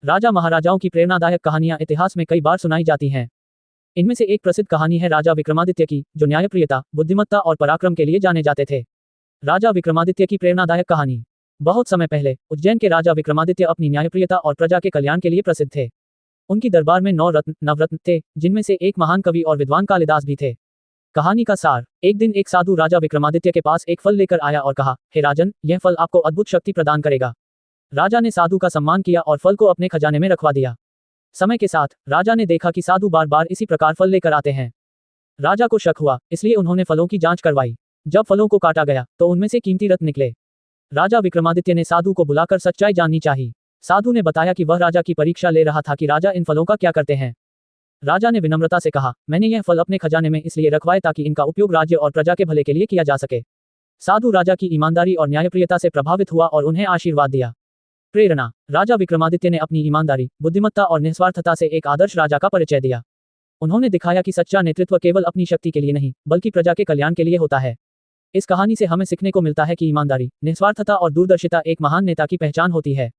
राजा महाराजाओं की प्रेरणादायक कहानियां इतिहास में कई बार सुनाई जाती हैं। इनमें से एक प्रसिद्ध कहानी है राजा विक्रमादित्य की, जो न्यायप्रियता, बुद्धिमत्ता और पराक्रम के लिए जाने जाते थे। राजा विक्रमादित्य की प्रेरणादायक कहानी। बहुत समय पहले उज्जैन के राजा विक्रमादित्य अपनी न्यायप्रियता और प्रजा के कल्याण के लिए प्रसिद्ध थे। उनकी दरबार में 9 रत्न नवरत्न थे, जिनमें से एक महान कवि और विद्वान कालिदास भी थे। कहानी का सार। एक दिन एक साधु राजा विक्रमादित्य के पास एक फल लेकर आया और कहा, हे राजन, यह फल आपको अद्भुत शक्ति प्रदान करेगा। राजा ने साधु का सम्मान किया और फल को अपने खजाने में रखवा दिया। समय के साथ राजा ने देखा कि साधु बार बार इसी प्रकार फल लेकर आते हैं। राजा को शक हुआ, इसलिए उन्होंने फलों की जांच करवाई। जब फलों को काटा गया तो उनमें से कीमती रत्न निकले। राजा विक्रमादित्य ने साधु को बुलाकर सच्चाई जाननी चाहिए। साधु ने बताया कि वह राजा की परीक्षा ले रहा था कि राजा इन फलों का क्या करते हैं। राजा ने विनम्रता से कहा, मैंने यह फल अपने खजाने में इसलिए रखवाए ताकि इनका उपयोग राज्य और प्रजा के भले के लिए किया जा सके। साधु राजा की ईमानदारी और न्यायप्रियता से प्रभावित हुआ और उन्हें आशीर्वाद दिया। प्रेरणा। राजा विक्रमादित्य ने अपनी ईमानदारी, बुद्धिमत्ता और निस्वार्थता से एक आदर्श राजा का परिचय दिया। उन्होंने दिखाया कि सच्चा नेतृत्व केवल अपनी शक्ति के लिए नहीं, बल्कि प्रजा के कल्याण के लिए होता है। इस कहानी से हमें सीखने को मिलता है कि ईमानदारी, निस्वार्थता और दूरदर्शिता एक महान नेता की पहचान होती है।